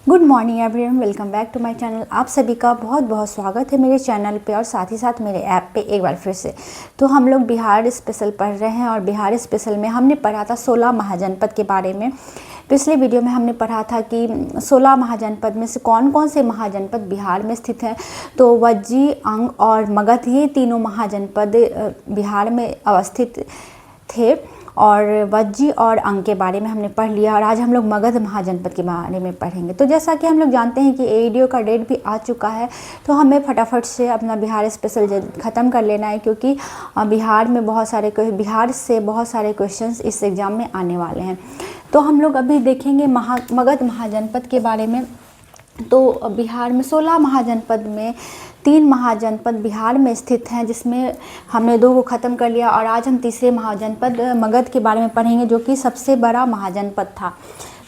Good morning everyone, welcome back to my channel. आप सभी का बहुत बहुत स्वागत है मेरे चैनल पे और साथ ही साथ मेरे ऐप पे एक बार फिर से। तो हम लोग बिहार स्पेशल पढ़ रहे हैं और बिहार स्पेशल में हमने पढ़ा था 16 महाजनपद के बारे में। पिछले वीडियो में हमने पढ़ा था कि 16 महाजनपद में से कौन कौन से महाजनपद बिहार में स्थित हैं। तो वज्जी, अंग और मगध ये तीनों महाजनपद बिहार में अवस्थित थे और वज्जी और अंग के बारे में हमने पढ़ लिया। और आज हम लोग मगध महाजनपद के बारे में पढ़ेंगे। तो जैसा कि हम लोग जानते हैं कि वीडियो का डेट भी आ चुका है, तो हमें फटाफट से अपना बिहार स्पेशल ख़त्म कर लेना है, क्योंकि बिहार से बहुत सारे क्वेश्चंस इस एग्ज़ाम में आने वाले हैं। तो हम लोग अभी देखेंगे मगध महाजनपद के बारे में। तो बिहार में 16 महाजनपद में 3 महाजनपद बिहार में स्थित हैं, जिसमें हमने 2 को ख़त्म कर लिया और आज हम तीसरे महाजनपद मगध के बारे में पढ़ेंगे, जो कि सबसे बड़ा महाजनपद था।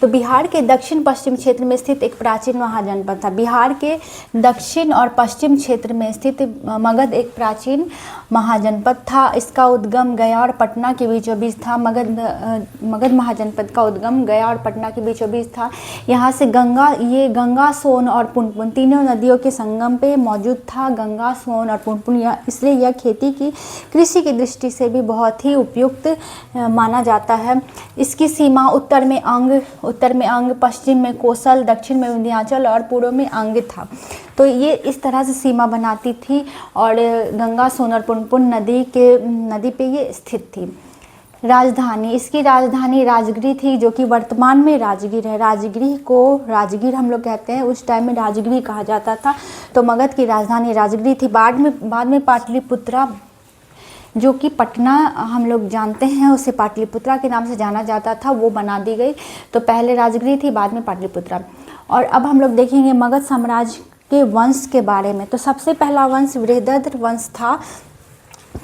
तो बिहार के दक्षिण पश्चिम क्षेत्र में स्थित एक प्राचीन महाजनपद था। बिहार के दक्षिण और पश्चिम क्षेत्र में स्थित मगध एक प्राचीन महाजनपद था। इसका उद्गम गया और पटना के बीचों बीच था। मगध महाजनपद का उद्गम गया और पटना के बीचों बीच था। यहाँ से गंगा, सोन और पुनपुन तीनों नदियों के संगम पे मौजूद था। गंगा, सोन और पुनपुन, इसलिए यह कृषि की दृष्टि से भी बहुत ही उपयुक्त माना जाता है। इसकी सीमा उत्तर में अंग, पश्चिम में कोसल, दक्षिण में विंध्याचल और पूर्व में अंग था। तो ये इस तरह से सीमा बनाती थी और गंगा, सोन और पुनपुन नदी पे ये स्थित थी। इसकी राजधानी राजगीर थी, जो कि वर्तमान में राजगीर है। राजगीर हम लोग कहते हैं, उस टाइम में राजगीर कहा जाता था। तो मगध की राजधानी राजगीर थी। बाद में पाटलिपुत्रा, जो कि पटना हम लोग जानते हैं, उसे पाटलिपुत्रा के नाम से जाना जाता था, वो बना दी गई। तो पहले राजगीर थी, बाद में पाटलिपुत्रा। और अब हम लोग देखेंगे मगध साम्राज्य के वंश के बारे में। तो सबसे पहला वंश बृहद्रथ वंश था।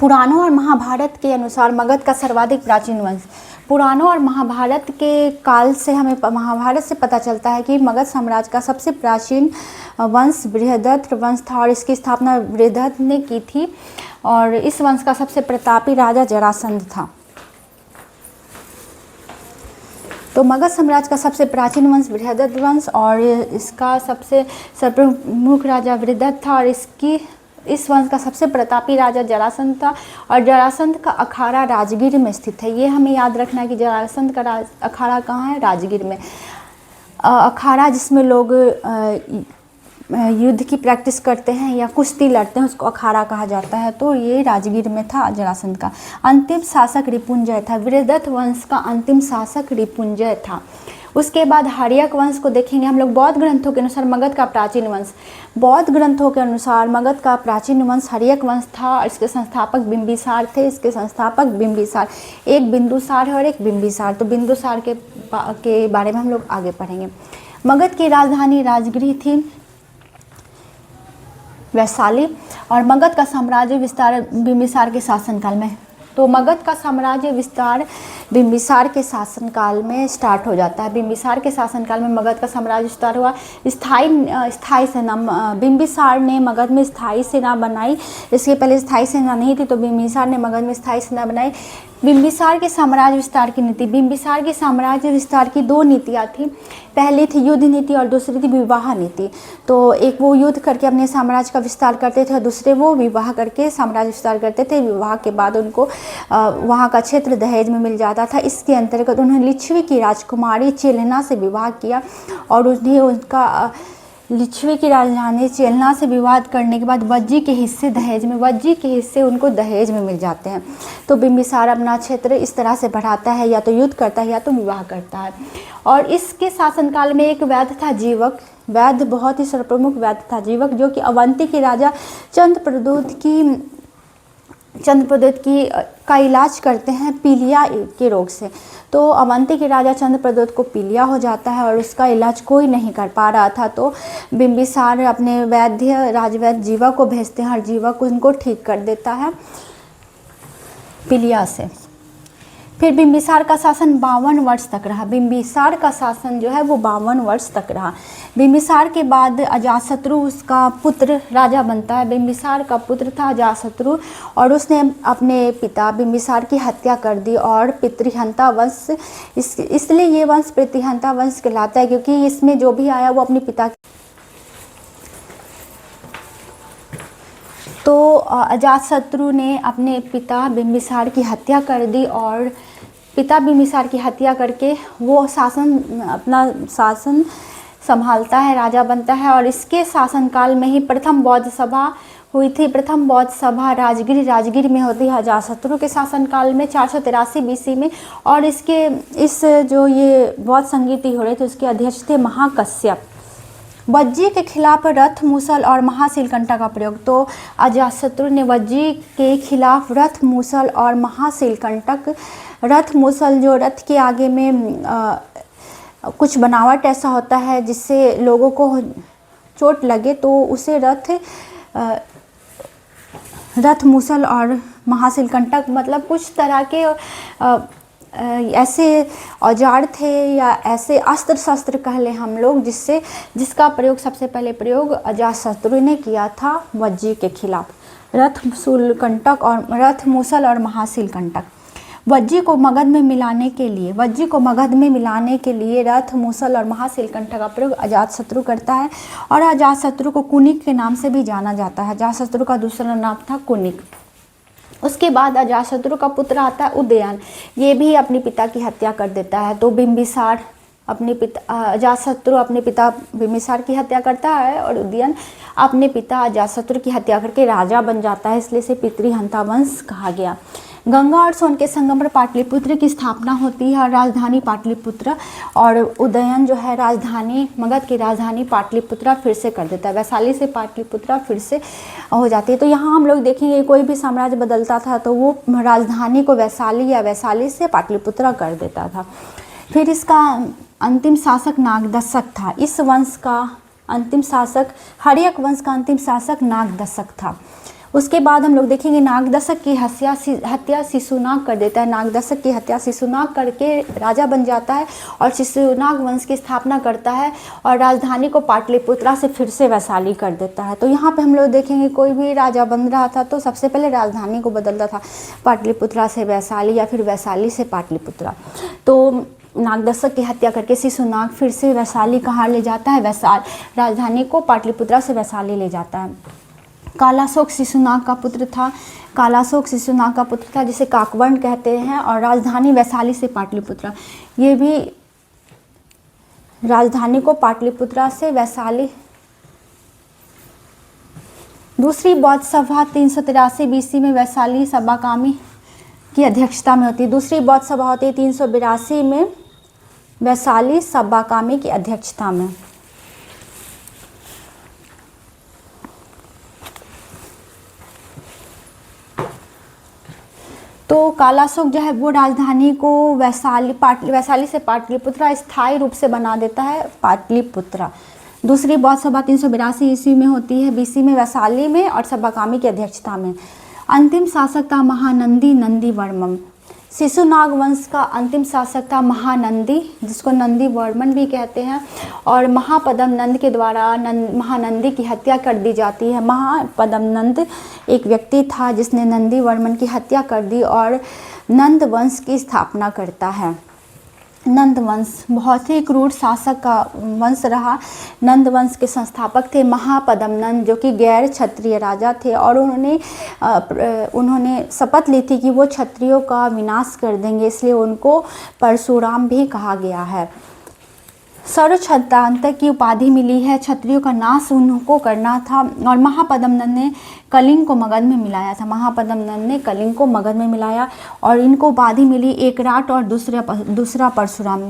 पुराणों और महाभारत के अनुसार मगध का सर्वाधिक प्राचीन वंश। पुराणों और महाभारत के काल से हमें महाभारत से पता चलता है कि मगध साम्राज्य का सबसे प्राचीन वंश बृहद्रथ वंश था और इसकी स्थापना बृहद्रथ ने की थी। और इस वंश का सबसे प्रतापी राजा जरासंध था। तो मगध साम्राज्य का सबसे प्राचीन वंश बृहद्रथ वंश और इसका सबसे प्रमुख राजा बृहद्रथ था। और इस वंश का सबसे प्रतापी राजा जरासंध था। और जरासंध का अखाड़ा राजगीर में स्थित है। ये हमें याद रखना है कि जरासंध का अखाड़ा कहाँ है, राजगीर में। अखाड़ा जिसमें लोग युद्ध की प्रैक्टिस करते हैं या कुश्ती लड़ते हैं, उसको अखाड़ा कहा जाता है। तो ये राजगीर में था जरासंध का। अंतिम शासक रिपुंजय था। बृहद्रथ वंश का अंतिम शासक रिपुंजय था। उसके बाद हर्यक वंश को देखेंगे हम लोग। बौद्ध ग्रंथों के अनुसार मगध का प्राचीन वंश हर्यक वंश था। इसके संस्थापक बिंबिसार थे। एक बिंदुसार है और एक बिंबिसार। तो बिंदुसार के बारे में हम लोग आगे पढ़ेंगे। मगध की राजधानी राजगीर थी, वैशाली। और मगध का साम्राज्य विस्तार बिंबिसार के शासनकाल में। तो मगध का साम्राज्य विस्तार बिंबिसार के शासनकाल में स्टार्ट हो जाता है। बिंबिसार के शासनकाल में मगध का साम्राज्य विस्तार हुआ। स्थायी सेना, बिंबिसार ने मगध में स्थायी सेना बनाई। इसके पहले स्थायी सेना नहीं थी, तो बिंबिसार ने मगध में स्थायी सेना बनाई। बिंबिसार के साम्राज्य विस्तार की नीति। बिंबिसार के साम्राज्य विस्तार की 2 नीतियाँ थी। पहली थी युद्ध नीति और दूसरी थी विवाह नीति। तो एक वो युद्ध करके अपने साम्राज्य का विस्तार करते थे और दूसरे वो विवाह करके साम्राज्य विस्तार करते थे। विवाह के बाद उनको वहाँ का क्षेत्र दहेज में मिल जाता था। इसके अंतर्गत उन्होंने लिच्छवी की राजकुमारी चेलना से विवाह किया और उन्हें लिच्छवी की राजधानी चेलना से विवाद करने के बाद वज्जी के हिस्से उनको दहेज में मिल जाते हैं। तो बिंबिसार अपना क्षेत्र इस तरह से बढ़ाता है, या तो युद्ध करता है या तो विवाह करता है। और इसके शासनकाल में एक वैद्य था जीवक। वैद्य बहुत ही सर्वप्रमुख वैद्य था जीवक, जो कि अवंती के राजा चंद्रप्रद्योत का इलाज करते हैं पीलिया के रोग से। तो अवंती के राजा चंद्रप्रद्योत को पीलिया हो जाता है और उसका इलाज कोई नहीं कर पा रहा था। तो बिंबिसार अपने राजवैद्य जीवा को भेजते हैं और जीवा को उनको ठीक कर देता है पीलिया से। फिर बिंबिसार का शासन 52 वर्ष तक रहा। बिंबिसार का शासन जो है वो 52 वर्ष तक रहा। बिंबिसार के बाद अजातशत्रु उसका पुत्र राजा बनता है। बिंबिसार का पुत्र था अजातशत्रु और उसने अपने पिता बिंबिसार की हत्या कर दी और पितृहंता वंश, इसलिए ये वंश पितृहंता वंश कहलाता है क्योंकि इसमें जो भी आया वो अपने पिता। तो अजातशत्रु ने अपने पिता बिंबिसार की हत्या कर दी और पिता बिंबिसार की हत्या करके वो अपना शासन संभालता है, राजा बनता है। और इसके शासनकाल में ही प्रथम बौद्ध सभा हुई थी। प्रथम बौद्ध सभा राजगिर में होती है अजातशत्रु के शासनकाल में 483 BC में। और इस जो ये बौद्ध संगीति हो रहे थे उसके अध्यक्ष थे महाकश्यप। वज्जी के खिलाफ रथ, मूसल और महाशिलकंठा का प्रयोग। तो अजातशत्रु ने वज्जी के खिलाफ रथ, मूसल और महाशिलकंटक, रथ मूसल जो रथ के आगे में कुछ बनावट ऐसा होता है जिससे लोगों को चोट लगे तो उसे रथ मूसल और महाशिलकंटक मतलब कुछ तरह के ऐसे औजार थे या ऐसे अस्त्र शस्त्र कह लें हम लोग जिसका प्रयोग सबसे पहले प्रयोग अजातशत्रु ने किया था वज्जी के खिलाफ। रथ मूसल और महाशिलकंटक। वज्जी को मगध में मिलाने के लिए रथ मूसल और महाशिलकंठा का प्रयोग अजातशत्रु करता है और अजातशत्रु को कुनिक के नाम से भी जाना जाता है। अजातशत्रु का दूसरा नाम था कुनिक। उसके बाद अजातशत्रु का पुत्र आता है उदयन। ये भी अपने पिता की हत्या कर देता है। तो अजातशत्रु अपने पिता बिंबिसार की हत्या करता है और उदयन अपने पिता अजातशत्रु की हत्या करके राजा बन जाता है, इसलिए इसे पितृहंता वंश कहा गया। गंगा और सोन के संगम पर पाटलिपुत्र की स्थापना होती है और राजधानी पाटलिपुत्र, और उदयन जो है राजधानी मगध की राजधानी पाटलिपुत्र फिर से कर देता है। वैशाली से पाटलिपुत्र फिर से हो जाती है। तो यहाँ हम लोग देखेंगे कोई भी साम्राज्य बदलता था तो वो राजधानी को वैशाली या वैशाली से पाटलिपुत्र कर देता था। फिर इसका अंतिम शासक नागदशक था। इस वंश का अंतिम शासक, हर्यक वंश का अंतिम शासक नागदशक था। उसके बाद हम लोग देखेंगे नागदशक की हत्या शिशुनाग कर देता है। नागदशक की हत्या शिशुनाग करके राजा बन जाता है और शिशुनाग वंश की स्थापना करता है और राजधानी को पाटलिपुत्रा से फिर से वैशाली कर देता है। तो यहाँ पे हम लोग देखेंगे कोई भी राजा बन रहा था तो सबसे पहले राजधानी को बदलता था, पाटलिपुत्रा से वैशाली या फिर वैशाली से पाटलिपुत्रा। तो नागदशक की हत्या करके शिशुनाग फिर से वैशाली कहाँ ले जाता है, राजधानी को पाटलिपुत्रा से वैशाली ले जाता है। कालाशोक शिशुनाग का पुत्र था। कालाशोक शिशुनाग का पुत्र था जिसे काकवर्ण कहते हैं और राजधानी वैशाली से पाटलिपुत्रा। ये भी राजधानी को पाटलिपुत्रा से वैशाली। दूसरी बौद्ध सभा 383 BC में वैशाली सबाकामी की अध्यक्षता में होती है। दूसरी बौद्ध सभा होती है 382 में वैशाली सबाकामी की अध्यक्षता में। तो कालाशोक जो है वो राजधानी को वैशाली से पाटलिपुत्रा स्थायी रूप से बना देता है, पाटलिपुत्रा। दूसरी बौद्ध सभा 382 ईस्वी में होती है BC में वैशाली में और सबाकामी की अध्यक्षता में। अंतिम शासक था महानंदी नंदीवर्मन। शिशुनाग वंश का अंतिम शासक था महानंदी, जिसको नंदी वर्मन भी कहते हैं, और महापद्म नंद के द्वारा महानंदी की हत्या कर दी जाती है। महापद्म नंद एक व्यक्ति था जिसने नंदी वर्मन की हत्या कर दी और नंद वंश की स्थापना करता है। नंद वंश बहुत ही क्रूर शासक का वंश रहा। नंद वंश के संस्थापक थे महापद्म नंद, जो कि गैर क्षत्रिय राजा थे और उन्होंने शपथ ली थी कि वो क्षत्रियों का विनाश कर देंगे, इसलिए उनको परशुराम भी कहा गया है। सर्वक्षत्रांतक की उपाधि मिली है, क्षत्रियों का नाश उनको करना था। और महापद्म नंद ने कलिंग को मगध में मिलाया था। महापद्म नंद ने कलिंग को मगध में मिलाया और इनको उपाधि मिली एकराट और दूसरा परशुराम।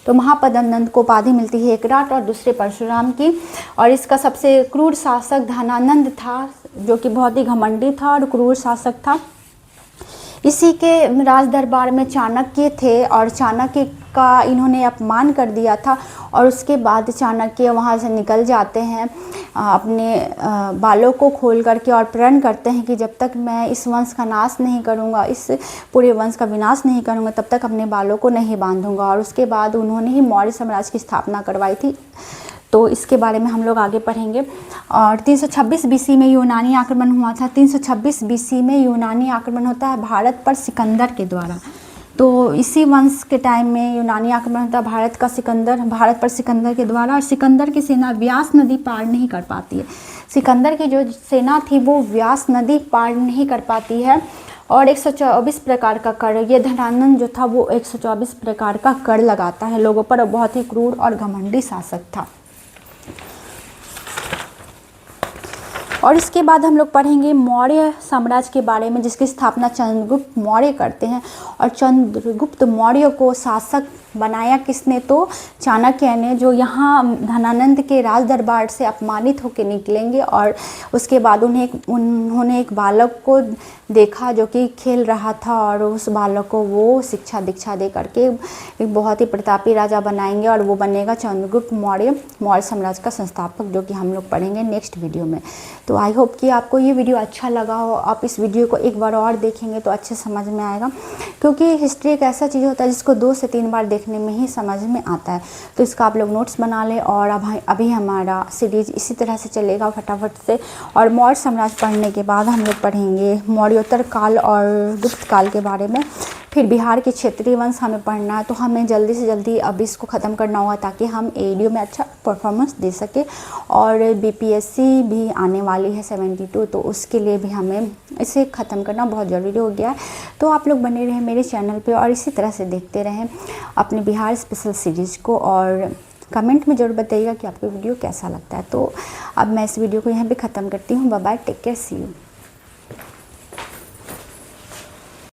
तो महापद्म नंद को उपाधि मिलती है एकराट और दूसरे परशुराम की। और इसका सबसे क्रूर शासक धनानंद था, जो कि बहुत ही घमंडी था और क्रूर शासक था। इसी के राज दरबार में चाणक्य थे और चाणक्य का इन्होंने अपमान कर दिया था और उसके बाद चाणक्य वहाँ से निकल जाते हैं। अपने बालों को खोल करके और प्रण करते हैं कि जब तक मैं इस वंश का नाश नहीं करूँगा, इस पूरे वंश का विनाश नहीं करूँगा, तब तक अपने बालों को नहीं बांधूंगा। और उसके बाद उन्होंने ही मौर्य साम्राज्य की स्थापना करवाई थी। तो इसके बारे में हम लोग आगे पढ़ेंगे। और 326 बीसी में यूनानी आक्रमण हुआ था। 326 बीसी में यूनानी आक्रमण होता है भारत पर सिकंदर के द्वारा। तो इसी वंश के टाइम में यूनानी आक्रमण होता है भारत पर सिकंदर के द्वारा। और सिकंदर की सेना व्यास नदी पार नहीं कर पाती है। सिकंदर की जो सेना थी वो व्यास नदी पार नहीं कर पाती है। और 124 प्रकार का कर, ये धनानंद जो था वो 124 प्रकार का कर लगाता है लोगों पर। बहुत ही क्रूर और घमंडी शासक था। और इसके बाद हम लोग पढ़ेंगे मौर्य साम्राज्य के बारे में, जिसकी स्थापना चंद्रगुप्त मौर्य करते हैं। और चंद्रगुप्त मौर्य को शासक बनाया किसने? तो चाणक्य ने, जो यहाँ धनानंद के राज दरबार से अपमानित होकर निकलेंगे। और उसके बाद उन्होंने एक बालक को देखा जो कि खेल रहा था, और उस बालक को वो शिक्षा दीक्षा दे करके एक बहुत ही प्रतापी राजा बनाएंगे। और वो बनेगा चंद्रगुप्त मौर्य साम्राज्य का संस्थापक, जो कि हम लोग पढ़ेंगे नेक्स्ट वीडियो में। तो आई होप कि आपको ये वीडियो अच्छा लगा हो। आप इस वीडियो को एक बार और देखेंगे तो अच्छे समझ में आएगा, क्योंकि हिस्ट्री एक ऐसा चीज़ होता है जिसको 2 से 3 बार देखने में ही समझ में आता है। तो इसका आप लोग नोट्स बना लें। और अभी हमारा सीरीज इसी तरह से चलेगा फटाफट से। और मौर्य साम्राज्य पढ़ने के बाद हम लोग पढ़ेंगे मौर्योत्तर काल और गुप्त काल के बारे में। फिर बिहार के क्षेत्रीय वंश हमें पढ़ना है। तो हमें जल्दी से जल्दी अब इसको ख़त्म करना होगा, ताकि हम एडीओ में अच्छा परफॉर्मेंस दे सके। और बीपीएससी भी आने वाली है 72, तो उसके लिए भी हमें इसे ख़त्म करना बहुत ज़रूरी हो गया है। तो आप लोग बने रहें मेरे चैनल पे और इसी तरह से देखते रहें अपने बिहार स्पेशल सीरीज़ को। और कमेंट में ज़रूर बताइएगा कि आपको वीडियो कैसा लगता है। तो अब मैं इस वीडियो को यहाँ पे ख़त्म करती हूँ। Bye bye, take care, see you.